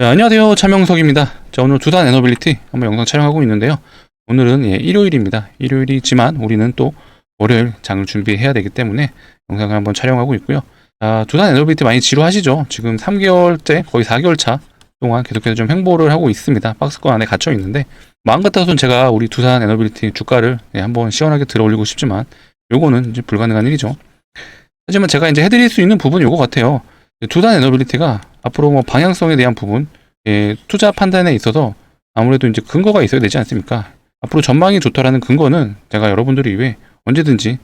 네, 안녕하세요. 차명석입니다. 자, 오늘 두산 에너빌리티 한번 영상 촬영하고 있는데요. 오늘은 일요일입니다. 일요일이지만 우리는 또 월요일 장을 준비해야 되기 때문에 영상을 한번 촬영하고 있고요. 자, 두산 에너빌리티 많이 지루하시죠? 지금 3개월째 거의 4개월 차 동안 계속해서 좀 횡보를 하고 있습니다. 박스권 안에 갇혀 있는데 마음 같아서는 제가 우리 두산 에너빌리티 주가를 한번 시원하게 들어 올리고 싶지만 요거는 이제 불가능한 일이죠. 하지만 제가 이제 해드릴 수 있는 부분이 요거 같아요. 두산 에너빌리티가 앞으로 뭐 방향성에 대한 부분, 투자 판단에 있어서 아무래도 이제 근거가 있어야 되지 않습니까? 앞으로 전망이 좋다라는 근거는 제가 여러분들을 위해 언제든지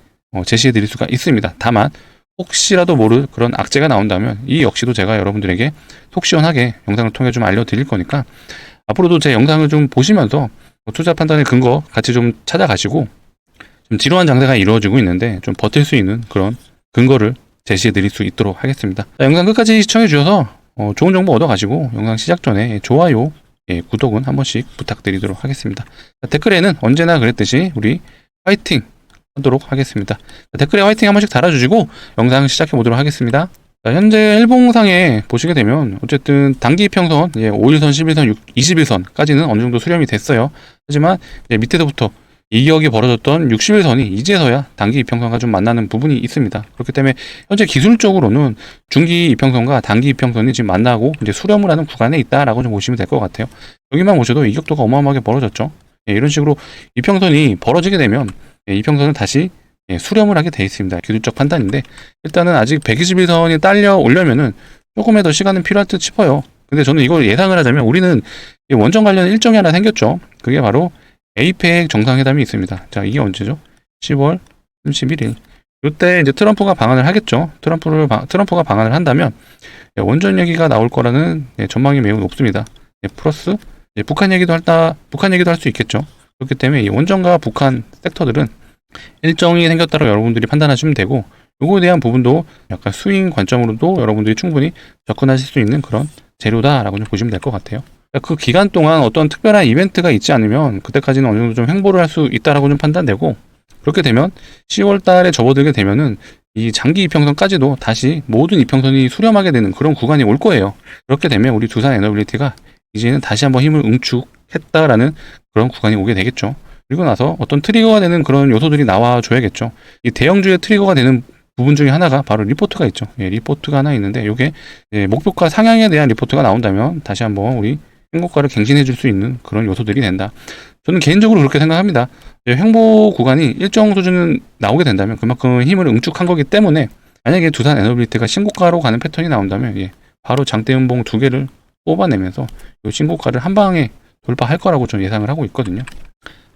제시해 드릴 수가 있습니다. 다만 혹시라도 모를 그런 악재가 나온다면 이 역시도 제가 여러분들에게 속 시원하게 영상을 통해 좀 알려드릴 거니까 앞으로도 제 영상을 좀 보시면서 투자 판단의 근거 같이 좀 찾아가시고 좀 지루한 장세가 이루어지고 있는데 좀 버틸 수 있는 그런 근거를 제시해 드릴 수 있도록 하겠습니다. 자, 영상 끝까지 시청해 주셔서 좋은 정보 얻어 가시고 영상 시작 전에 좋아요, 구독은 한 번씩 부탁드리도록 하겠습니다. 자, 댓글에는 언제나 그랬듯이 우리 화이팅 하도록 하겠습니다. 자, 댓글에 화이팅 한 번씩 달아주시고 영상 시작해 보도록 하겠습니다. 자, 현재 일봉상에 보시게 되면 어쨌든 단기 이평선 5일선, 11선, 21선까지는 어느 정도 수렴이 됐어요. 하지만 밑에서부터 이격이 벌어졌던 60일선이 이제서야 단기 이평선과 좀 만나는 부분이 있습니다. 그렇기 때문에 현재 기술적으로는 중기 이평선과 단기 이평선이 지금 만나고 이제 수렴을 하는 구간에 있다라고 좀 보시면 될 것 같아요. 여기만 보셔도 이격도가 어마어마하게 벌어졌죠. 이런 식으로 이평선이 벌어지게 되면 이평선은 다시 수렴을 하게 돼 있습니다. 기술적 판단인데 일단은 아직 121선이 딸려 오려면은 조금의 더 시간은 필요할 듯 싶어요. 근데 저는 이걸 예상을 하자면 우리는 원전 관련 일정이 하나 생겼죠. 그게 바로 에이펙 정상회담이 있습니다. 자, 이게 언제죠? 10월 31일. 이때 이제 트럼프가 방한을 하겠죠. 트럼프가 방한을 한다면 원전 얘기가 나올 거라는 전망이 매우 높습니다. 플러스 북한 얘기도 할 수 있겠죠. 그렇기 때문에 이 원전과 북한 섹터들은 일정이 생겼다고 여러분들이 판단하시면 되고, 요거에 대한 부분도 약간 스윙 관점으로도 여러분들이 충분히 접근하실 수 있는 그런 재료다라고 좀 보시면 될 것 같아요. 그 기간 동안 어떤 특별한 이벤트가 있지 않으면 그때까지는 어느 정도 좀 횡보를 할 수 있다라고 좀 판단되고, 그렇게 되면 10월 달에 접어들게 되면은 이 장기 이평선까지도 다시 모든 이평선이 수렴하게 되는 그런 구간이 올 거예요. 그렇게 되면 우리 두산 에너빌리티가 이제는 다시 한번 힘을 응축했다라는 그런 구간이 오게 되겠죠. 그리고 나서 어떤 트리거가 되는 그런 요소들이 나와줘야겠죠. 이 대형주의 트리거가 되는 부분 중에 하나가 바로 리포트가 있죠. 리포트가 하나 있는데 이게 목표가 상향에 대한 리포트가 나온다면 다시 한번 우리 행보가를 갱신해 줄 수 있는 그런 요소들이 된다. 저는 개인적으로 그렇게 생각합니다. 횡보 구간이 일정 수준은 나오게 된다면 그만큼 힘을 응축한 거기 때문에 만약에 두산 에너빌리티가 신고가로 가는 패턴이 나온다면 바로 장대 음봉 2개를 뽑아내면서 이 신고가를 한 방에 돌파할 거라고 좀 예상을 하고 있거든요.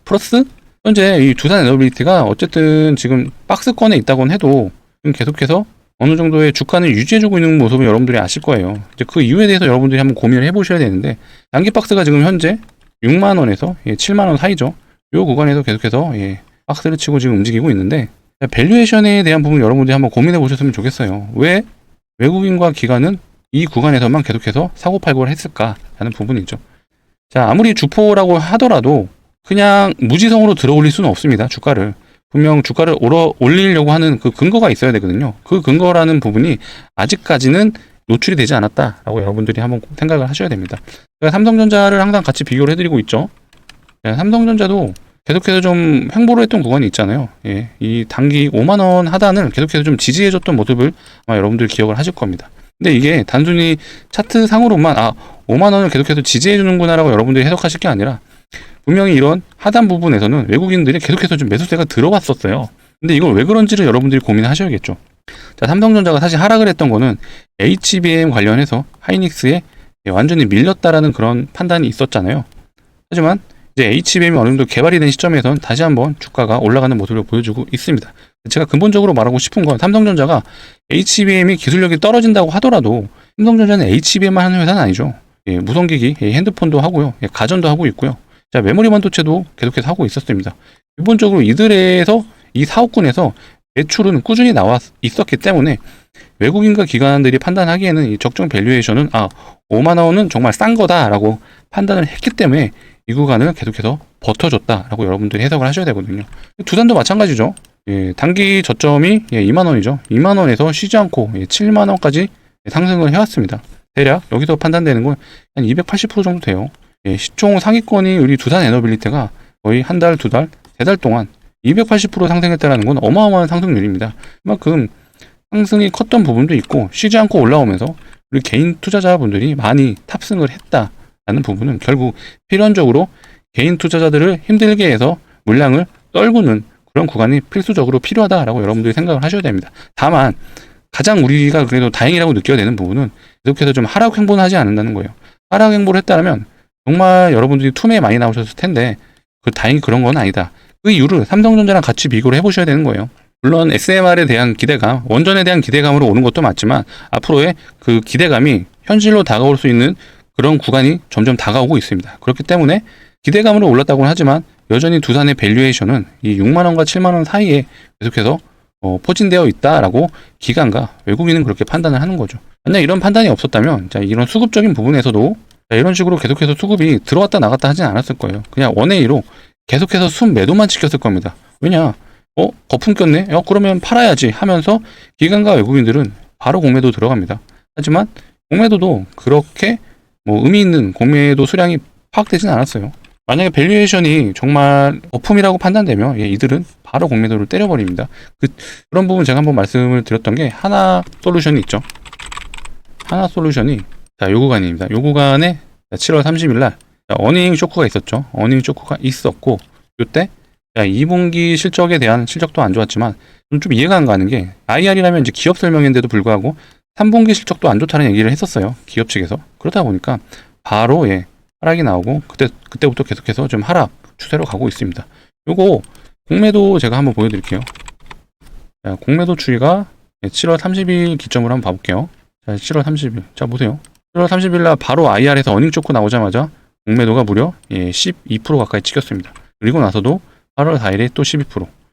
플러스 현재 이 두산 에너빌리티가 어쨌든 지금 박스권에 있다고는 해도 계속해서 어느 정도의 주가는 유지해주고 있는 모습을 여러분들이 아실 거예요. 이제 그 이유에 대해서 여러분들이 한번 고민을 해보셔야 되는데, 단기 박스가 지금 현재 6만원에서 7만원 사이죠. 이 구간에서 계속해서 박스를 치고 지금 움직이고 있는데, 밸류에이션에 대한 부분 여러분들이 한번 고민해 보셨으면 좋겠어요. 왜 외국인과 기관은 이 구간에서만 계속해서 사고팔고를 했을까라는 부분이죠. 자, 아무리 주포라고 하더라도 그냥 무지성으로 들어 올릴 수는 없습니다. 주가를. 분명 주가를 올리려고 하는 그 근거가 있어야 되거든요. 그 근거라는 부분이 아직까지는 노출이 되지 않았다라고 여러분들이 한번 생각을 하셔야 됩니다. 제가 삼성전자를 항상 같이 비교를 해드리고 있죠. 삼성전자도 계속해서 좀 횡보를 했던 구간이 있잖아요. 이 단기 5만원 하단을 계속해서 좀 지지해줬던 모습을 아마 여러분들 기억을 하실 겁니다. 근데 이게 단순히 차트 상으로만 5만원을 계속해서 지지해주는구나 라고 여러분들이 해석하실 게 아니라 분명히 이런 하단 부분에서는 외국인들이 계속해서 좀 매수세가 들어왔었어요. 근데 이걸 왜 그런지를 여러분들이 고민하셔야겠죠. 자, 삼성전자가 사실 하락을 했던 거는 HBM 관련해서 하이닉스에 완전히 밀렸다라는 그런 판단이 있었잖아요. 하지만 이제 HBM이 어느 정도 개발이 된 시점에선 다시 한번 주가가 올라가는 모습을 보여주고 있습니다. 제가 근본적으로 말하고 싶은 건 삼성전자가 HBM이 기술력이 떨어진다고 하더라도 삼성전자는 HBM만 하는 회사는 아니죠. 무선기기, 핸드폰도 하고요. 가전도 하고 있고요. 자, 메모리 반도체도 계속해서 하고 있었습니다. 기본적으로 이들에서 이 사업군에서 매출은 꾸준히 나와 있었기 때문에 외국인과 기관들이 판단하기에는 이 적정 밸류에이션은 5만원은 정말 싼 거다라고 판단을 했기 때문에 이 구간을 계속해서 버텨줬다라고 여러분들이 해석을 하셔야 되거든요. 두산도 마찬가지죠. 단기 저점이 2만원이죠. 2만원에서 쉬지 않고 7만원까지 상승을 해왔습니다. 대략 여기서 판단되는 건 한 280% 정도 돼요. 예, 시총 상위권이 우리 두산 에너빌리티가 거의 한 달, 두 달, 세 달 동안 280% 상승했다는 건 어마어마한 상승률입니다. 그만큼 상승이 컸던 부분도 있고 쉬지 않고 올라오면서 우리 개인 투자자분들이 많이 탑승을 했다라는 부분은 결국 필연적으로 개인 투자자들을 힘들게 해서 물량을 떨구는 그런 구간이 필수적으로 필요하다라고 여러분들이 생각을 하셔야 됩니다. 다만 가장 우리가 그래도 다행이라고 느껴야 되는 부분은 계속해서 좀 하락 행보는 하지 않는다는 거예요. 하락 행보를 했다면 정말 여러분들이 투매에 많이 나오셨을 텐데 다행히 그런 건 아니다. 그 이유를 삼성전자랑 같이 비교를 해보셔야 되는 거예요. 물론 SMR에 대한 기대감, 원전에 대한 기대감으로 오는 것도 맞지만 앞으로의 그 기대감이 현실로 다가올 수 있는 그런 구간이 점점 다가오고 있습니다. 그렇기 때문에 기대감으로 올랐다고는 하지만 여전히 두산의 밸류에이션은 이 6만원과 7만원 사이에 계속해서 포진되어 있다라고 기관과 외국인은 그렇게 판단을 하는 거죠. 만약 이런 판단이 없었다면 이런 수급적인 부분에서도 이런 식으로 계속해서 수급이 들어왔다 나갔다 하진 않았을 거예요. 그냥 원웨이로 계속해서 순매도만 지켰을 겁니다. 왜냐? 거품 꼈네? 그러면 팔아야지 하면서 기관과 외국인들은 바로 공매도 들어갑니다. 하지만 공매도도 그렇게 의미 있는 공매도 수량이 파악되진 않았어요. 만약에 밸류에이션이 정말 거품이라고 판단되면 이들은 바로 공매도를 때려버립니다. 그런 부분 제가 한번 말씀을 드렸던 게 하나 솔루션이 있죠. 하나 솔루션이 요 구간입니다. 요 구간에 7월 30일 날 어닝 쇼크가 있었죠. 어닝 쇼크가 있었고 요때 2분기 실적에 대한 실적도 안 좋았지만 좀 이해가 안 가는 게 IR이라면 이제 기업 설명인데도 불구하고 3분기 실적도 안 좋다는 얘기를 했었어요. 기업 측에서. 그러다 보니까 바로 하락이 나오고 그때부터 계속해서 좀 하락 추세로 가고 있습니다. 요거 공매도 제가 한번 보여드릴게요. 자, 공매도 추이가 7월 30일 기점으로 한번 봐볼게요. 자, 7월 30일. 자, 보세요. 7월 30일 날 바로 IR에서 어닝 쇼크 나오자마자 공매도가 무려 12% 가까이 찍혔습니다. 그리고 나서도 8월 4일에 또 12%,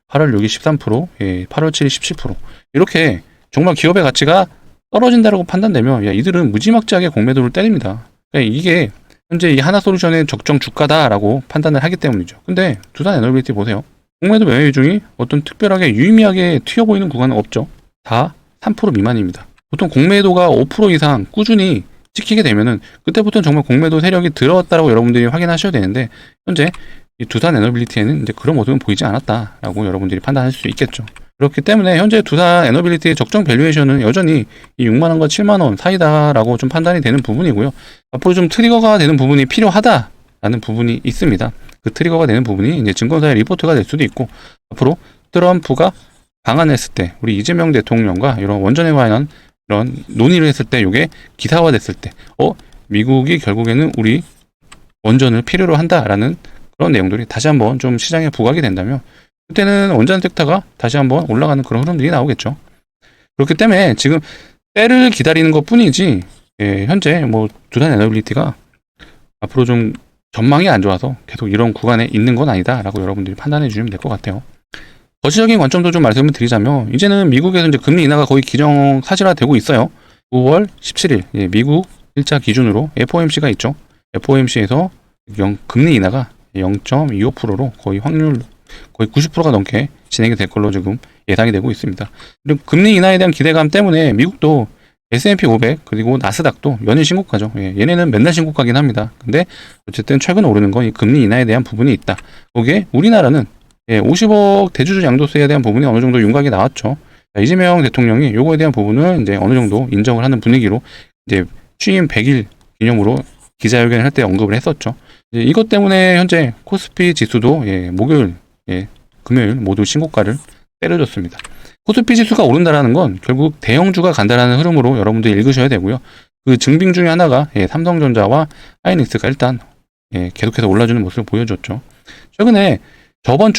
8월 6일 13%, 8월 7일 17%. 이렇게 정말 기업의 가치가 떨어진다고 판단되면 이들은 무지막지하게 공매도를 때립니다. 그러니까 이게 현재 이 하나솔루션의 적정 주가다라고 판단을 하기 때문이죠. 근데 두산 에너빌리티 보세요. 공매도 매매 비중이 어떤 특별하게 유의미하게 튀어 보이는 구간은 없죠. 다 3% 미만입니다. 보통 공매도가 5% 이상 꾸준히 찍히게 되면은 그때부터는 정말 공매도 세력이 들어왔다라고 여러분들이 확인하셔야 되는데 현재 이 두산 에너빌리티에는 이제 그런 모습은 보이지 않았다라고 여러분들이 판단할 수 있겠죠. 그렇기 때문에 현재 두산 에너빌리티의 적정 밸류에이션은 여전히 이 6만원과 7만원 사이다라고 좀 판단이 되는 부분이고요. 앞으로 좀 트리거가 되는 부분이 필요하다라는 부분이 있습니다. 그 트리거가 되는 부분이 이제 증권사의 리포트가 될 수도 있고 앞으로 트럼프가 방한했을 때 우리 이재명 대통령과 이런 원전에 관한 이런 논의를 했을 때 이게 기사화 됐을 때 미국이 결국에는 우리 원전을 필요로 한다라는 그런 내용들이 다시 한번 좀 시장에 부각이 된다면 그때는 원전 섹터가 다시 한번 올라가는 그런 흐름들이 나오겠죠. 그렇기 때문에 지금 때를 기다리는 것 뿐이지 현재 두산 에너빌리티가 앞으로 좀 전망이 안 좋아서 계속 이런 구간에 있는 건 아니다 라고 여러분들이 판단해 주시면 될 것 같아요. 거시적인 관점도 좀 말씀을 드리자면 이제는 미국에서 이제 금리 인하가 거의 기정사실화되고 있어요. 9월 17일 미국 1차 기준으로 FOMC가 있죠. FOMC에서 금리 인하가 0.25%로 거의 확률 거의 90%가 넘게 진행이 될 걸로 지금 예상이 되고 있습니다. 그리고 금리 인하에 대한 기대감 때문에 미국도 S&P 500 그리고 나스닥도 연일 신고가죠. 얘네는 맨날 신고가긴 합니다. 근데 어쨌든 최근 오르는 건 이 금리 인하에 대한 부분이 있다. 거기에 우리나라는 50억 대주주 양도세에 대한 부분이 어느 정도 윤곽이 나왔죠. 이재명 대통령이 요거에 대한 부분을 이제 어느 정도 인정을 하는 분위기로 이제 취임 100일 기념으로 기자회견을 할 때 언급을 했었죠. 이것 때문에 현재 코스피 지수도 목요일, 금요일 모두 신고가를 때려줬습니다. 코스피 지수가 오른다라는 건 결국 대형주가 간다라는 흐름으로 여러분들 읽으셔야 되고요. 그 증빙 중에 하나가 삼성전자와 하이닉스가 일단 계속해서 올라주는 모습을 보여줬죠. 최근에 저번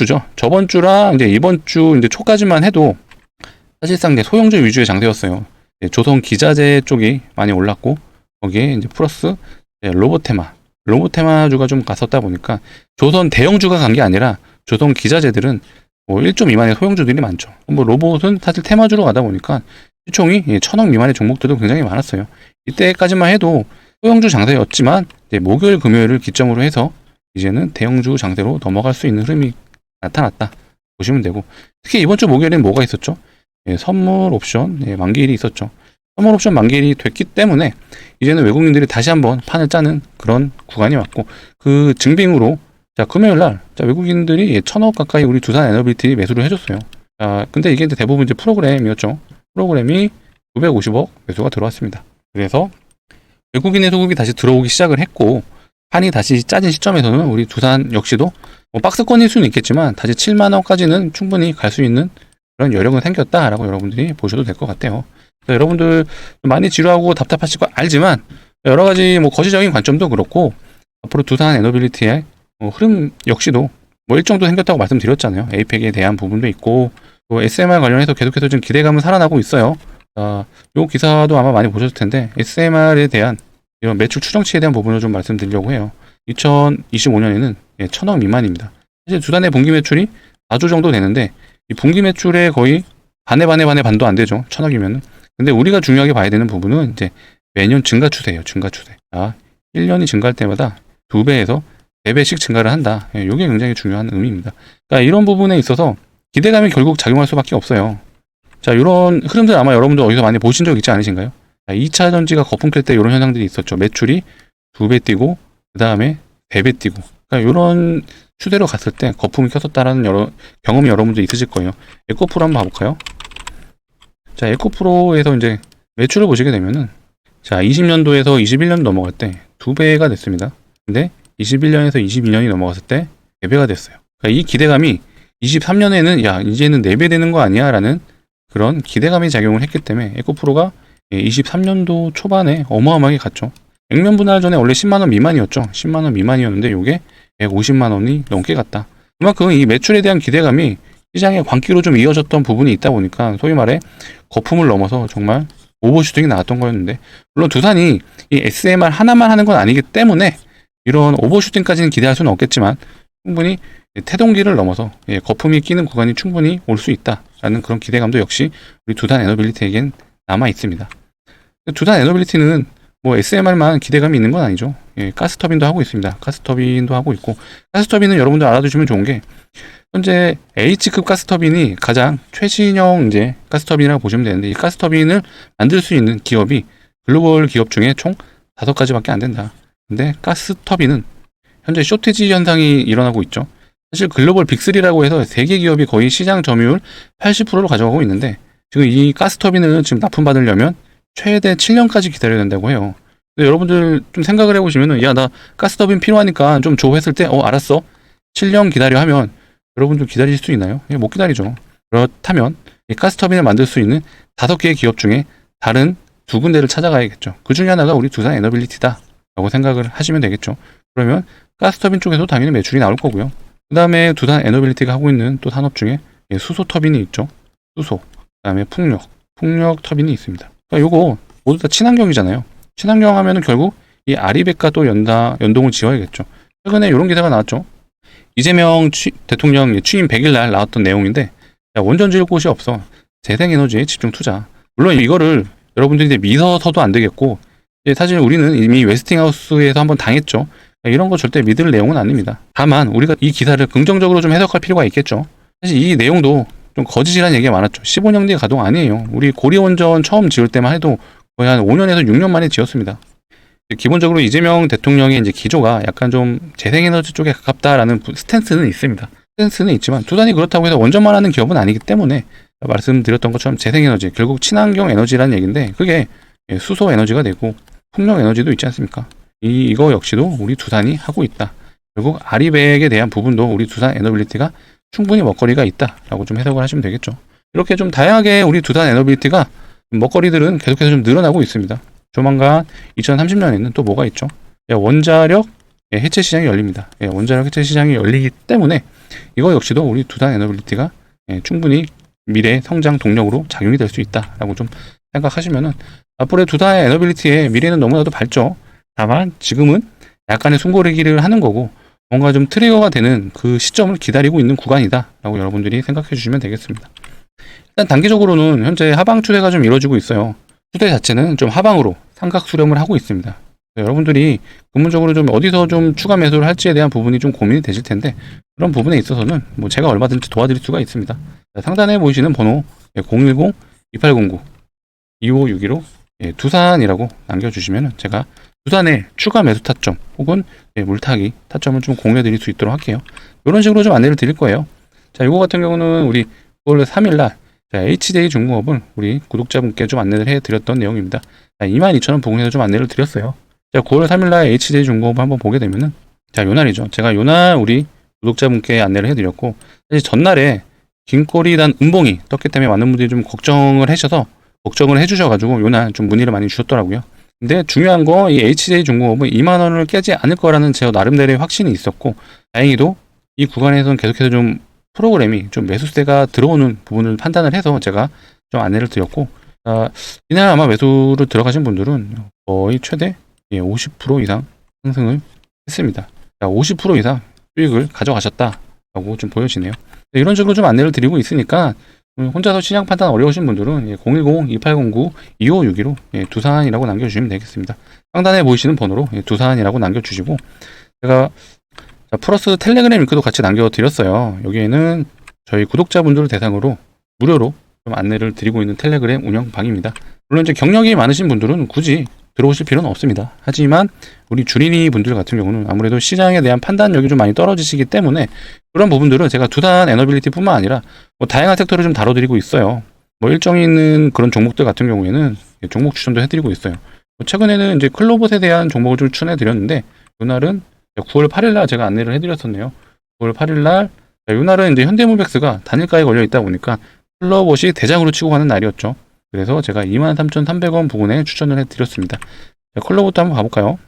주랑 이제 이번 주 이제 초까지만 해도 사실상 이제 소형주 위주의 장세였어요. 조선 기자재 쪽이 많이 올랐고 거기에 이제 플러스 로보테마주가 좀 갔었다 보니까 조선 대형주가 간 게 아니라 조선 기자재들은 1조 미만의 소형주들이 많죠. 로봇은 사실 테마주로 가다 보니까 시총이 1,000억 미만의 종목들도 굉장히 많았어요. 이때까지만 해도 소형주 장세였지만 목요일 금요일을 기점으로 해서 이제는 대형주 장세로 넘어갈 수 있는 흐름이 나타났다 보시면 되고 특히 이번 주 목요일엔 뭐가 있었죠? 선물 옵션 만기일이 있었죠. 선물 옵션 만기일이 됐기 때문에 이제는 외국인들이 다시 한번 판을 짜는 그런 구간이 왔고, 그 증빙으로 자, 금요일날 외국인들이 1,000억 가까이 우리 두산 에너빌리티 매수를 해줬어요. 자, 근데 이게 이제 대부분 이제 프로그램이었죠. 프로그램이 950억 매수가 들어왔습니다. 그래서 외국인의 소급이 다시 들어오기 시작을 했고, 판이 다시 짜진 시점에서는 우리 두산 역시도 뭐 박스권일 수는 있겠지만 다시 7만 원까지는 충분히 갈 수 있는 그런 여력은 생겼다라고 여러분들이 보셔도 될 것 같아요. 여러분들 많이 지루하고 답답하실 거 알지만 여러 가지 뭐 거시적인 관점도 그렇고 앞으로 두산 에너빌리티의 흐름 역시도 뭐 일정도 생겼다고 말씀드렸잖아요. 에이펙에 대한 부분도 있고 또 SMR 관련해서 계속해서 좀 기대감은 살아나고 있어요. 요 기사도 아마 많이 보셨을 텐데 SMR에 대한 이런 매출 추정치에 대한 부분을 좀 말씀드리려고 해요. 2025년에는 1,000억 미만입니다. 사실 두산의 분기 매출이 4조 정도 되는데 이 분기 매출의 거의 반도 안 되죠. 1,000억이면은. 근데 우리가 중요하게 봐야 되는 부분은 이제 매년 증가 추세예요. 증가 추세. 1년이 증가할 때마다 2배에서 4배씩 증가를 한다. 이게 굉장히 중요한 의미입니다. 그러니까 이런 부분에 있어서 기대감이 결국 작용할 수밖에 없어요. 자, 이런 흐름들 아마 여러분들 어디서 많이 보신 적 있지 않으신가요? 2차 전지가 거품 깰 때 이런 현상들이 있었죠. 매출이 2배 뛰고 그 다음에 3배 뛰고. 그러니까 이런 추세로 갔을 때 거품이 켰었다라는 경험이 여러분들 있으실 거예요. 에코프로 한번 봐볼까요? 자, 에코프로에서 이제 매출을 보시게 되면은 자, 20년도에서 21년 넘어갈 때 2배가 됐습니다. 근데 21년에서 22년이 넘어갔을 때 4배가 됐어요. 그러니까 이 기대감이 23년에는 야, 이제는 4배 되는 거 아니야? 라는 그런 기대감이 작용을 했기 때문에 에코프로가 23년도 초반에 어마어마하게 갔죠. 액면 분할 전에 원래 10만원 미만이었죠. 10만원 미만이었는데 이게 150만원이 넘게 갔다. 그만큼 이 매출에 대한 기대감이 시장의 광기로 좀 이어졌던 부분이 있다 보니까 소위 말해 거품을 넘어서 정말 오버슈팅이 나왔던 거였는데, 물론 두산이 이 SMR 하나만 하는 건 아니기 때문에 이런 오버슈팅까지는 기대할 수는 없겠지만 충분히 태동기를 넘어서 거품이 끼는 구간이 충분히 올 수 있다라는 그런 기대감도 역시 우리 두산 에너빌리티에겐 남아 있습니다. 두산 에너빌리티는 뭐 SMR만 기대감이 있는 건 아니죠. 가스터빈도 하고 있습니다. 가스터빈도 하고 있고, 가스터빈은 여러분들 알아두시면 좋은 게 현재 H급 가스터빈이 가장 최신형 이제 가스터빈이라고 보시면 되는데, 이 가스터빈을 만들 수 있는 기업이 글로벌 기업 중에 총 5가지밖에 안 된다. 근데 가스터빈은 현재 쇼티지 현상이 일어나고 있죠. 사실 글로벌 빅3라고 해서 3개 기업이 거의 시장 점유율 80%를 가져가고 있는데, 지금 이 가스터빈을 지금 납품받으려면 최대 7년까지 기다려야 된다고 해요. 근데 여러분들 좀 생각을 해보시면은, 야, 나 가스터빈 필요하니까 좀 줘 했을 때, 알았어. 7년 기다려 하면 여러분 좀 기다릴 수 있나요? 못 기다리죠. 그렇다면 이 가스터빈을 만들 수 있는 5개의 기업 중에 다른 2군데를 찾아가야겠죠. 그 중에 하나가 우리 두산 에너빌리티다 라고 생각을 하시면 되겠죠. 그러면 가스터빈 쪽에서 당연히 매출이 나올 거고요. 그 다음에 두산 에너빌리티가 하고 있는 또 산업 중에 수소 터빈이 있죠. 수소. 그 다음에 풍력 터빈이 있습니다. 그러니까 요거 모두 다 친환경이잖아요. 친환경 하면은 결국 이 아리백과 또 연동을 지어야겠죠. 최근에 이런 기사가 나왔죠. 이재명 대통령 취임 100일 날 나왔던 내용인데, 원전 지을 곳이 없어. 재생에너지에 집중 투자. 물론 이거를 여러분들이 믿어서도 안 되겠고, 사실 우리는 이미 웨스팅하우스에서 한번 당했죠. 이런 거 절대 믿을 내용은 아닙니다. 다만 우리가 이 기사를 긍정적으로 좀 해석할 필요가 있겠죠. 사실 이 내용도 좀 거짓이라는 얘기가 많았죠. 15년 뒤에 가동 아니에요. 우리 고리원전 처음 지을 때만 해도 거의 한 5년에서 6년 만에 지었습니다. 기본적으로 이재명 드통령의 이제 기조가 약간 좀 재생에너지 쪽에 가깝다라는 스탠스는 있습니다. 스탠스는 있지만 두산이 그렇다고 해서 원전만 하는 기업은 아니기 때문에 말씀드렸던 것처럼 재생에너지, 결국 친환경 에너지라는 얘기인데 그게 수소 에너지가 되고 풍력 에너지도 있지 않습니까? 이거 역시도 우리 두산이 하고 있다. 결국 아리백에 대한 부분도 우리 두산 에너빌리티가 충분히 먹거리가 있다라고 좀 해석을 하시면 되겠죠. 이렇게 좀 다양하게 우리 두산 에너빌리티가 먹거리들은 계속해서 좀 늘어나고 있습니다. 조만간 2030년에는 또 뭐가 있죠? 원자력 해체 시장이 열립니다. 원자력 해체 시장이 열리기 때문에 이거 역시도 우리 두산 에너빌리티가 충분히 미래 성장 동력으로 작용이 될 수 있다라고 좀 생각하시면은 앞으로의 두산 에너빌리티의 미래는 너무나도 밝죠. 다만 지금은 약간의 숨고르기를 하는 거고 뭔가 좀 트리거가 되는 그 시점을 기다리고 있는 구간이다라고 여러분들이 생각해 주시면 되겠습니다. 일단 단기적으로는 현재 하방 추세가 좀 이루어지고 있어요. 추세 자체는 좀 하방으로 삼각 수렴을 하고 있습니다. 여러분들이 근본적으로 좀 어디서 좀 추가 매수를 할지에 대한 부분이 좀 고민이 되실 텐데 그런 부분에 있어서는 뭐 제가 얼마든지 도와드릴 수가 있습니다. 상단에 보이시는 번호 010-2809-2561로 두산이라고 남겨주시면 제가 두산의 추가 매수 타점 혹은 물타기 타점을 좀 공유해 드릴 수 있도록 할게요. 이런 식으로 좀 안내를 드릴 거예요. 자, 이거 같은 경우는 우리 9월 3일날 HJ 중공업을 우리 구독자분께 좀 안내를 해드렸던 내용입니다. 22,000원 부근에서 좀 안내를 드렸어요. 자, 9월 3일날 HJ 중공업을 한번 보게 되면은, 자, 요날이죠. 제가 요날 우리 구독자분께 안내를 해드렸고, 사실 전날에 긴꼬리 단 음봉이 떴기 때문에 많은 분들이 좀 걱정을 해주셔가지고 요날 좀 문의를 많이 주셨더라고요. 근데 중요한 거 이 HJ 중공업은 2만원을 깨지 않을 거라는 제 나름대로의 확신이 있었고, 다행히도 이 구간에서는 계속해서 좀 프로그램이 좀 매수세가 들어오는 부분을 판단을 해서 제가 좀 안내를 드렸고, 이날 아마 매수를 들어가신 분들은 거의 최대 50% 이상 상승을 했습니다. 50% 이상 수익을 가져가셨다라고 좀 보여지네요. 이런 식으로 좀 안내를 드리고 있으니까 혼자서 시장 판단 어려우신 분들은 010-2809-2562로 두산이라고 남겨주시면 되겠습니다. 상단에 보이시는 번호로 두산이라고 남겨주시고, 제가 플러스 텔레그램 링크도 같이 남겨드렸어요. 여기에는 저희 구독자분들을 대상으로 무료로 좀 안내를 드리고 있는 텔레그램 운영방입니다. 물론 이제 경력이 많으신 분들은 굳이 들어오실 필요는 없습니다. 하지만 우리 주린이 분들 같은 경우는 아무래도 시장에 대한 판단력이 좀 많이 떨어지시기 때문에 그런 부분들은 제가 두산 에너빌리티 뿐만 아니라 다양한 섹터를 좀 다뤄드리고 있어요. 일정이 있는 그런 종목들 같은 경우에는 종목 추천도 해드리고 있어요. 최근에는 이제 클로봇에 대한 종목을 좀 추천해드렸는데, 이날은 9월 8일날 제가 안내를 해드렸었네요. 9월 8일날 이날은 이제 현대모백스가 단일가에 걸려 있다 보니까 클로봇이 대장으로 치고 가는 날이었죠. 그래서 제가 23,300원 부근에 추천을 해드렸습니다. 클로봇도 한번 가볼까요?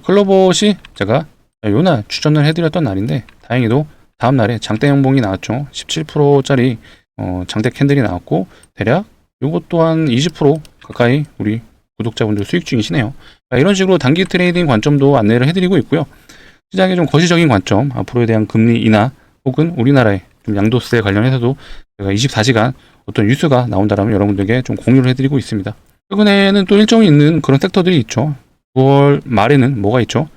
클로봇이 제가 요날 추천을 해드렸던 날인데, 다행히도 다음날에 장대 양봉이 나왔죠. 17%짜리 장대 캔들이 나왔고, 대략 요것 또한 20% 가까이 우리 구독자분들 수익 중이시네요. 이런 식으로 단기 트레이딩 관점도 안내를 해드리고 있고요. 시장의 좀 거시적인 관점, 앞으로에 대한 금리 인하 혹은 우리나라의 좀 양도세 관련해서도 제가 24시간 어떤 뉴스가 나온다라면 여러분들에게 좀 공유를 해드리고 있습니다. 최근에는 또 일정이 있는 그런 섹터들이 있죠. 9월 말에는 뭐가 있죠?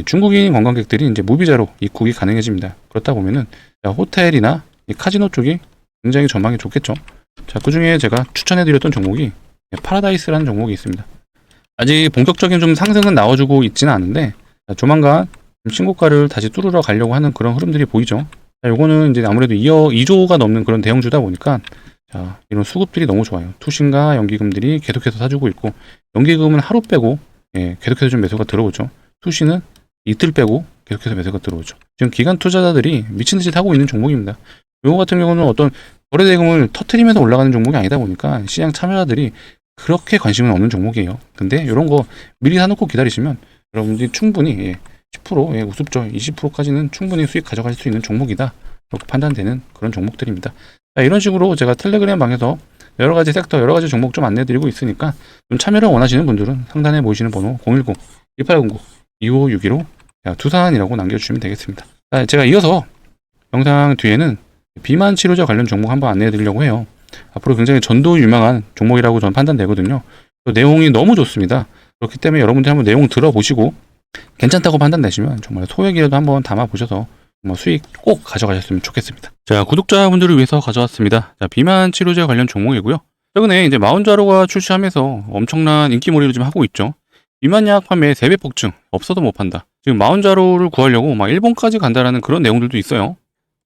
중국인 관광객들이 이제 무비자로 입국이 가능해집니다. 그렇다 보면은 호텔이나 카지노 쪽이 굉장히 전망이 좋겠죠. 자, 그 중에 제가 추천해드렸던 종목이 파라다이스라는 종목이 있습니다. 아직 본격적인 좀 상승은 나와주고 있지는 않은데, 조만간 신고가를 다시 뚫으러 가려고 하는 그런 흐름들이 보이죠. 자, 요거는 이제 아무래도 2조가 넘는 그런 대형주다 보니까, 자, 이런 수급들이 너무 좋아요. 투신과 연기금들이 계속해서 사주고 있고, 연기금은 하루 빼고 계속해서 좀 매수가 들어오죠. 투신은 이틀 빼고 계속해서 매수가 들어오죠. 지금 기관 투자자들이 미친듯이 타고 있는 종목입니다. 요거 같은 경우는 어떤 거래대금을 터트리면서 올라가는 종목이 아니다 보니까 시장 참여자들이 그렇게 관심은 없는 종목이에요. 근데 이런 거 미리 사놓고 기다리시면 여러분들이 충분히 10% 우습죠. 20%까지는 충분히 수익 가져가실 수 있는 종목이다 이렇게 판단되는 그런 종목들입니다. 자, 이런 식으로 제가 텔레그램 방에서 여러 가지 섹터, 여러 가지 종목 좀 안내드리고 있으니까 좀 참여를 원하시는 분들은 상단에 보이시는 번호 010-2809-2562로 두산이라고 남겨주시면 되겠습니다. 자, 제가 이어서 영상 뒤에는 비만 치료제 관련 종목 한번 안내해 드리려고 해요. 앞으로 굉장히 전도 유망한 종목이라고 저는 판단되거든요. 내용이 너무 좋습니다. 그렇기 때문에 여러분들 한번 내용 들어보시고 괜찮다고 판단되시면 정말 소액이라도 한번 담아보셔서 수익 꼭 가져가셨으면 좋겠습니다. 자, 구독자분들을 위해서 가져왔습니다. 자, 비만 치료제 관련 종목이고요. 최근에 이제 마운자로가 출시하면서 엄청난 인기몰이를 좀 하고 있죠. 비만약 판매 3배 폭증, 없어도 못 판다. 지금 마운자로를 구하려고 막 일본까지 간다라는 그런 내용들도 있어요.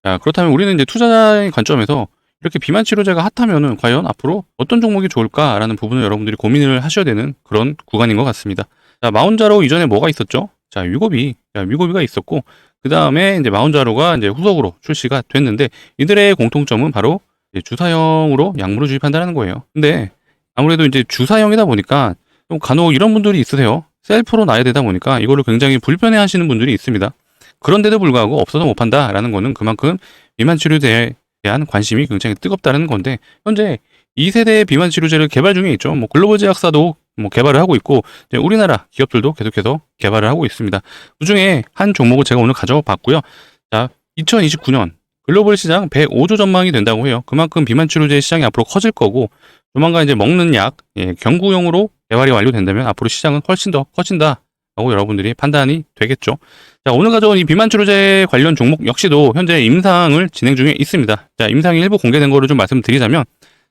자, 그렇다면 우리는 이제 투자자의 관점에서 이렇게 비만 치료제가 핫하면은 과연 앞으로 어떤 종목이 좋을까라는 부분을 여러분들이 고민을 하셔야 되는 그런 구간인 것 같습니다. 자, 마운자로 이전에 뭐가 있었죠? 자, 위고비가 있었고, 그 다음에 이제 마운자로가 이제 후속으로 출시가 됐는데, 이들의 공통점은 바로 이제 주사형으로 약물을 주입한다는 거예요. 근데 아무래도 이제 주사형이다 보니까 좀 간혹 이런 분들이 있으세요. 셀프로 놔야 되다 보니까 이거를 굉장히 불편해 하시는 분들이 있습니다. 그런데도 불구하고 없어서 못 판다라는 거는 그만큼 비만 치료제에 대한 관심이 굉장히 뜨겁다는 건데, 현재 2세대 비만 치료제를 개발 중에 있죠. 글로벌 제약사도 개발을 하고 있고, 이제 우리나라 기업들도 계속해서 개발을 하고 있습니다. 그 중에 한 종목을 제가 오늘 가져봤고요. 자, 2029년 글로벌 시장 105조 전망이 된다고 해요. 그만큼 비만 치료제 시장이 앞으로 커질 거고, 조만간 이제 먹는 약, 경구용으로 개발이 완료된다면 앞으로 시장은 훨씬 더 커진다 라고 여러분들이 판단이 되겠죠. 자, 오늘 가져온 이 비만 치료제 관련 종목 역시도 현재 임상을 진행 중에 있습니다. 자, 임상이 일부 공개된 거를 좀 말씀드리자면,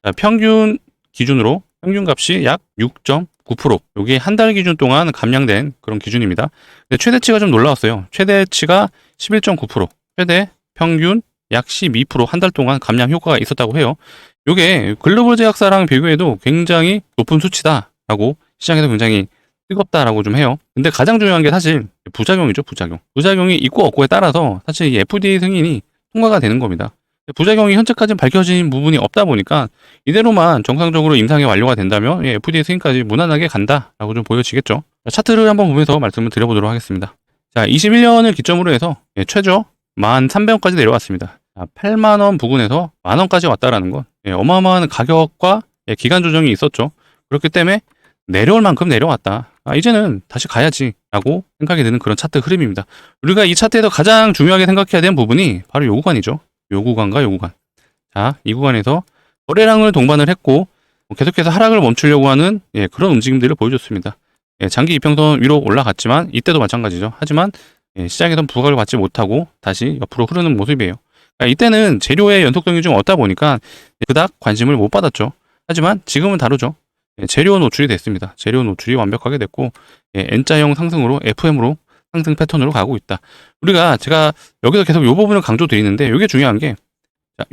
자, 평균 기준으로 평균 값이 약 6.9%. 요게 한 달 기준 동안 감량된 그런 기준입니다. 근데 최대치가 좀 놀라웠어요. 최대치가 11.9%, 최대 평균 약 12% 한 달 동안 감량 효과가 있었다고 해요. 요게 글로벌 제약사랑 비교해도 굉장히 높은 수치다라고 시장에서 굉장히 뜨겁다라고 좀 해요. 근데 가장 중요한 게 사실 부작용이죠, 부작용. 부작용이 있고 없고에 따라서 사실 이 FDA 승인이 통과가 되는 겁니다. 부작용이 현재까지 밝혀진 부분이 없다 보니까 이대로만 정상적으로 임상이 완료가 된다면 FDA 승인까지 무난하게 간다라고 좀 보여지겠죠. 차트를 한번 보면서 말씀을 드려보도록 하겠습니다. 자, 21년을 기점으로 해서 최저 1,300원까지 내려왔습니다. 8만 원 부근에서 만 원까지 왔다라는 건 어마어마한 가격과 기간 조정이 있었죠. 그렇기 때문에 내려올 만큼 내려왔다. 이제는 다시 가야지라고 생각이 드는 그런 차트 흐름입니다. 우리가 이 차트에서 가장 중요하게 생각해야 되는 부분이 바로 요 구간이죠. 요 구간과 요 구간. 자, 이 구간에서 거래량을 동반을 했고 계속해서 하락을 멈추려고 하는 그런 움직임들을 보여줬습니다. 장기 이평선 위로 올라갔지만 이때도 마찬가지죠. 하지만 시장에선 부각을 받지 못하고 다시 옆으로 흐르는 모습이에요. 이때는 재료의 연속성이 좀 없다 보니까 그닥 관심을 못 받았죠. 하지만 지금은 다르죠. 재료 노출이 됐습니다. 재료 노출이 완벽하게 됐고 N자형 상승으로 FM으로 상승 패턴으로 가고 있다. 제가 여기서 계속 이 부분을 강조드리는데 이게 중요한 게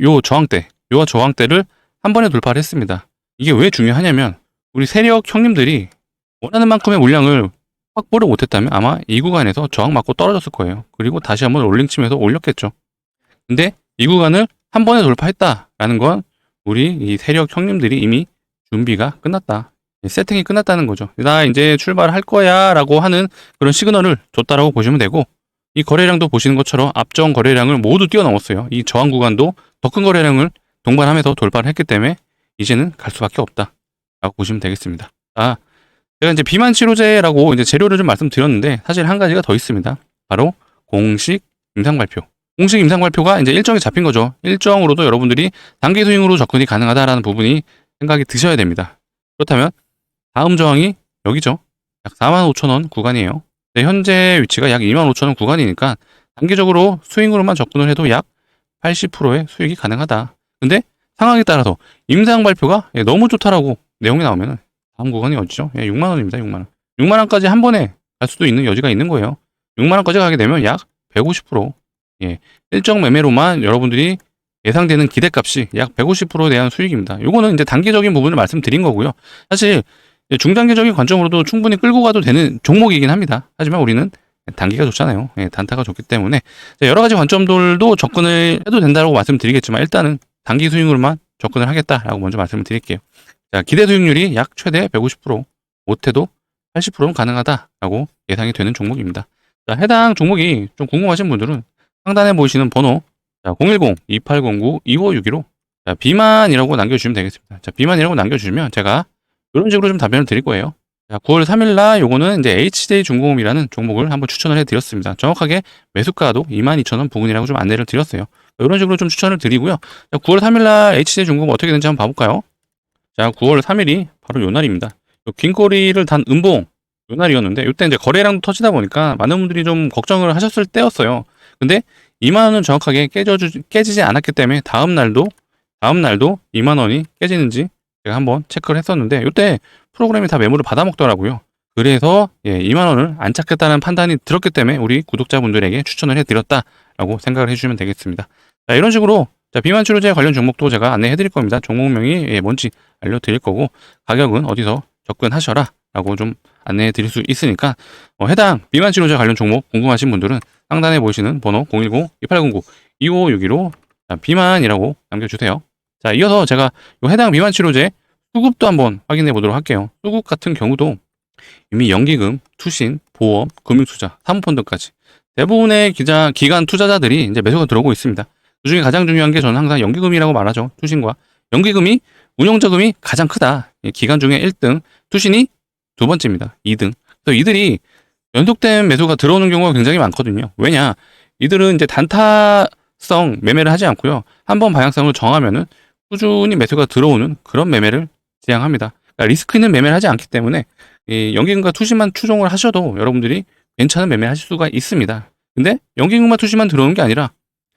요 저항대, 요 저항대를 한 번에 돌파를 했습니다. 이게 왜 중요하냐면 우리 세력 형님들이 원하는 만큼의 물량을 확보를 못했다면 아마 이 구간에서 저항 맞고 떨어졌을 거예요. 그리고 다시 한번 롤링치면서 올렸겠죠. 근데 이 구간을 한 번에 돌파했다라는 건 우리 이 세력 형님들이 이미 준비가 끝났다. 세팅이 끝났다는 거죠. 나 이제 출발할 거야 라고 하는 그런 시그널을 줬다라고 보시면 되고 이 거래량도 보시는 것처럼 앞전 거래량을 모두 뛰어넘었어요. 이 저항 구간도 더 큰 거래량을 동반하면서 돌파를 했기 때문에 이제는 갈 수밖에 없다 라고 보시면 되겠습니다. 제가 이제 비만 치료제라고 이제 재료를 좀 말씀드렸는데 사실 한 가지가 더 있습니다. 바로 공식 임상 발표. 공식 임상 발표가 이제 일정이 잡힌 거죠. 일정으로도 여러분들이 단기 스윙으로 접근이 가능하다라는 부분이 생각이 드셔야 됩니다. 그렇다면 다음 저항이 여기죠. 약 45,000원 구간이에요. 현재 위치가 약 25,000원 구간이니까 단기적으로 스윙으로만 접근을 해도 약 80%의 수익이 가능하다. 근데 상황에 따라서 임상 발표가 너무 좋다라고 내용이 나오면 다음 구간이 어디죠? 6만 원입니다. 6만 원. 6만 원까지 한 번에 갈 수도 있는 여지가 있는 거예요. 6만 원까지 가게 되면 약 150%. 일정 매매로만 여러분들이 예상되는 기대값이 약 150%에 대한 수익입니다. 요거는 이제 단기적인 부분을 말씀드린 거고요. 사실 중장기적인 관점으로도 충분히 끌고 가도 되는 종목이긴 합니다. 하지만 우리는 단기가 좋잖아요. 단타가 좋기 때문에 여러 가지 관점들도 접근을 해도 된다고 말씀드리겠지만 일단은 단기 수익으로만 접근을 하겠다라고 먼저 말씀을 드릴게요. 자, 기대 수익률이 약 최대 150%, 못해도 80%는 가능하다라고 예상이 되는 종목입니다. 자, 해당 종목이 좀 궁금하신 분들은 상단에 보이시는 번호 010-2809-2561로 비만이라고 남겨주시면 되겠습니다. 자, 비만이라고 남겨주시면 제가 이런 식으로 좀 답변을 드릴 거예요. 자, 9월 3일날 요거는 이제 HJ 중공업이라는 종목을 한번 추천을 해드렸습니다. 정확하게 매수가도 22,000원 부근이라고 좀 안내를 드렸어요. 이런 식으로 좀 추천을 드리고요. 자, 9월 3일날 HJ 중공업 어떻게 되는지 한번 봐볼까요? 자, 9월 3일이 바로 요 날입니다. 긴 꼬리를 단 음봉 요 날이었는데 이때 이제 거래량도 터지다 보니까 많은 분들이 좀 걱정을 하셨을 때였어요. 근데 2만 원은 정확하게 깨지지 않았기 때문에 다음 날도 2만 원이 깨지는지 제가 한번 체크를 했었는데 이때 프로그램이 다 매물을 받아먹더라고요. 그래서 2만 원을 안 찾겠다는 판단이 들었기 때문에 우리 구독자분들에게 추천을 해드렸다라고 생각을 해주시면 되겠습니다. 자, 이런 식으로 비만 치료제 관련 종목도 제가 안내해드릴 겁니다. 종목명이 뭔지 알려드릴 거고 가격은 어디서 접근하셔라 라고 좀 안내해드릴 수 있으니까 해당 비만 치료제 관련 종목 궁금하신 분들은 상단에 보시는 번호 010-2809-2561로 비만이라고 남겨주세요. 자, 이어서 제가 해당 비만 치료제 수급도 한번 확인해 보도록 할게요. 수급 같은 경우도 이미 연기금, 투신, 보험, 금융투자, 사모펀드까지 대부분의 기관 투자자들이 이제 매수가 들어오고 있습니다. 그 중에 가장 중요한 게 저는 항상 연기금이라고 말하죠. 투신과 연기금이 운용자금이 가장 크다. 기관 중에 1등, 투신이 두 번째입니다. 2등. 그래서 이들이 연속된 매수가 들어오는 경우가 굉장히 많거든요. 왜냐? 이들은 이제 단타성 매매를 하지 않고요. 한번 방향성을 정하면은 꾸준히 매수가 들어오는 그런 매매를 지향합니다. 그러니까 리스크 있는 매매를 하지 않기 때문에 이 연기금과 투신만 추종을 하셔도 여러분들이 괜찮은 매매를 하실 수가 있습니다. 근데 연기금과 투신만 들어오는 게 아니라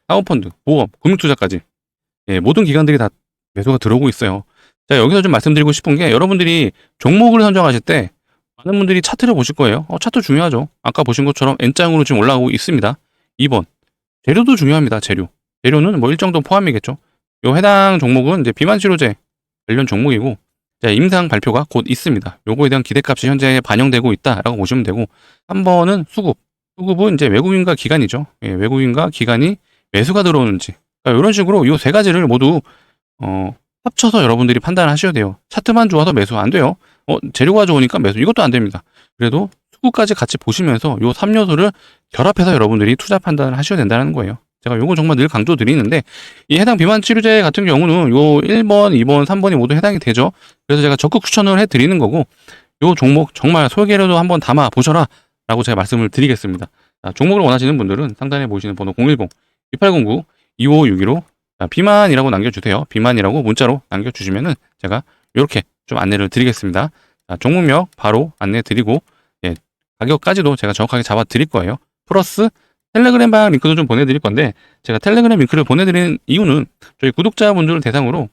사모펀드, 보험, 금융투자까지 모든 기관들이 다 매수가 들어오고 있어요. 자, 여기서 좀 말씀드리고 싶은 게 여러분들이 종목을 선정하실 때 많은 분들이 차트를 보실 거예요. 차트 중요하죠. 아까 보신 것처럼 N장으로 지금 올라가고 있습니다. 2번. 재료도 중요합니다. 재료. 재료는 뭐 일정도 포함이겠죠. 요 해당 종목은 이제 비만 치료제 관련 종목이고 임상 발표가 곧 있습니다. 요거에 대한 기대값이 현재 반영되고 있다라고 보시면 되고 3번은 수급. 수급은 이제 외국인과 기관이죠. 예, 외국인과 기관이 매수가 들어오는지. 그러니까 이런 식으로 요 세 가지를 모두 합쳐서 여러분들이 판단하셔야 돼요. 차트만 좋아서 매수 안 돼요. 재료가 좋으니까 매수 이것도 안 됩니다. 그래도 수급까지 같이 보시면서 요 3요소를 결합해서 여러분들이 투자 판단을 하셔야 된다는 거예요. 제가 요거 정말 늘 강조 드리는데 이 해당 비만 치료제 같은 경우는 요 1번, 2번, 3번이 모두 해당이 되죠. 그래서 제가 적극 추천을 해 드리는 거고 요 종목 정말 소개로도 한번 담아 보셔라 라고 제가 말씀을 드리겠습니다. 자, 종목을 원하시는 분들은 상단에 보이시는 번호 010-2809-2561로 비만이라고 남겨주세요. 비만이라고 문자로 남겨주시면은 제가 이렇게 좀 안내를 드리겠습니다. 자, 종목명 바로 안내 드리고 예, 가격까지도 제가 정확하게 잡아 드릴 거예요. 플러스 텔레그램 방 링크도 좀 보내드릴 건데 제가 텔레그램 링크를 보내드리는 이유는 저희 구독자분들을 대상으로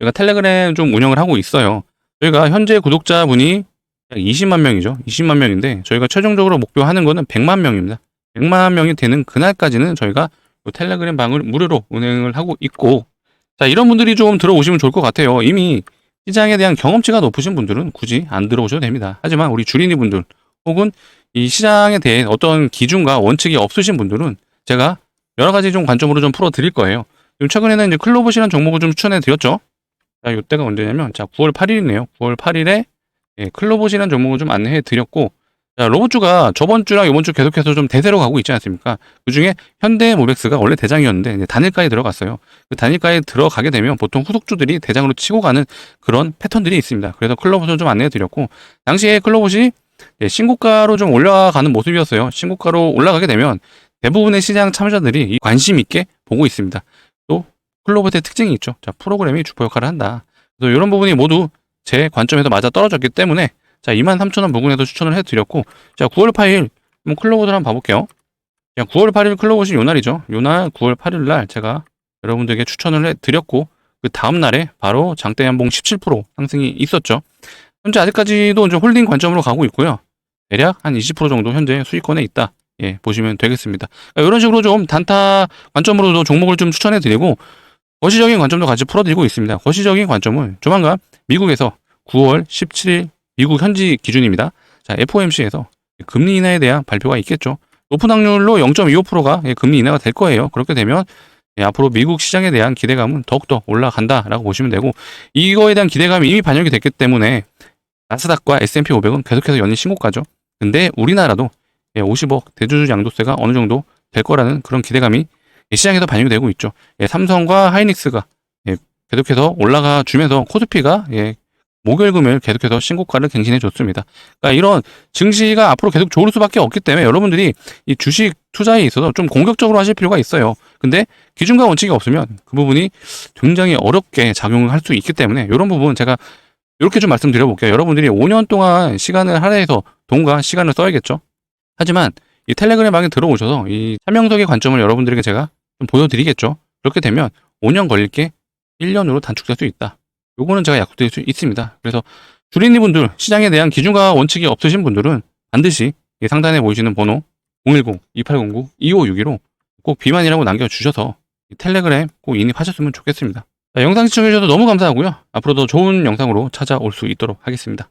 저희가 텔레그램 좀 운영을 하고 있어요. 저희가 현재 구독자분이 약 20만 명이죠. 20만 명인데 저희가 최종적으로 목표하는 거는 100만 명입니다. 100만 명이 되는 그날까지는 저희가 텔레그램 방을 무료로 운행을 하고 있고 자 이런 분들이 좀 들어오시면 좋을 것 같아요. 이미 시장에 대한 경험치가 높으신 분들은 굳이 안 들어오셔도 됩니다. 하지만 우리 주린이 분들 혹은 이 시장에 대해 어떤 기준과 원칙이 없으신 분들은 제가 여러 가지 좀 관점으로 좀 풀어 드릴 거예요. 지금 최근에는 이제 클로봇이라는 종목을 좀 추천해 드렸죠. 자, 이때가 언제냐면 자 9월 8일이네요. 9월 8일에 예, 클로봇이라는 종목을 좀 안내해 드렸고 자, 로봇주가 저번 주랑 이번 주 계속해서 좀 대세로 가고 있지 않습니까? 그 중에 현대모백스가 원래 대장이었는데 이제 단일가에 들어갔어요. 그 단일가에 들어가게 되면 보통 후속주들이 대장으로 치고 가는 그런 패턴들이 있습니다. 그래서 클로봇을 좀 안내해 드렸고 당시에 클로봇이 신고가로 좀 올라가는 모습이었어요. 신고가로 올라가게 되면 대부분의 시장 참여자들이 이 관심 있게 보고 있습니다. 또 클로봇의 특징이 있죠. 자, 프로그램이 주포 역할을 한다. 그래서 이런 부분이 모두 제 관점에서 맞아 떨어졌기 때문에 자, 23,000원 부근에도 추천을 해드렸고, 자, 9월 8일, 한번 클로봇을 한번 봐볼게요. 자, 9월 8일 클로봇이 요 날이죠. 요 날, 9월 8일 날 제가 여러분들에게 추천을 해드렸고, 그 다음날에 바로 장대 연봉 17% 상승이 있었죠. 현재 아직까지도 좀 홀딩 관점으로 가고 있고요. 대략 한 20% 정도 현재 수익권에 있다. 예, 보시면 되겠습니다. 그러니까 이런 식으로 좀 단타 관점으로도 종목을 좀 추천해드리고, 거시적인 관점도 같이 풀어드리고 있습니다. 거시적인 관점은 조만간 미국에서 9월 17일 미국 현지 기준입니다. 자, FOMC에서 금리 인하에 대한 발표가 있겠죠. 높은 확률로 0.25%가 금리 인하가 될 거예요. 그렇게 되면 앞으로 미국 시장에 대한 기대감은 더욱더 올라간다라고 보시면 되고 이거에 대한 기대감이 이미 반영이 됐기 때문에 나스닥과 S&P 500은 계속해서 연일 신고가죠. 근데 우리나라도 50억 대주주 양도세가 어느 정도 될 거라는 그런 기대감이 시장에서 반영이 되고 있죠. 삼성과 하이닉스가 계속해서 올라가 주면서 코스피가 목요일 금요일 계속해서 신고가를 갱신해 줬습니다. 그러니까 이런 증시가 앞으로 계속 좋을 수밖에 없기 때문에 여러분들이 이 주식 투자에 있어서 좀 공격적으로 하실 필요가 있어요. 근데 기준과 원칙이 없으면 그 부분이 굉장히 어렵게 작용을 할 수 있기 때문에 이런 부분 제가 이렇게 좀 말씀드려 볼게요. 여러분들이 5년 동안 시간을 할애해서 돈과 시간을 써야겠죠. 하지만 이 텔레그램 방에 들어오셔서 이 차명석의 관점을 여러분들에게 제가 좀 보여드리겠죠. 그렇게 되면 5년 걸릴 게 1년으로 단축될 수 있다. 요거는 제가 약속드릴 수 있습니다. 그래서 주린이 분들, 시장에 대한 기준과 원칙이 없으신 분들은 반드시 상단에 보이시는 번호 010-2809-2562로 꼭 비만이라고 남겨주셔서 텔레그램 꼭 인입하셨으면 좋겠습니다. 자, 영상 시청해주셔서 너무 감사하고요. 앞으로도 좋은 영상으로 찾아올 수 있도록 하겠습니다.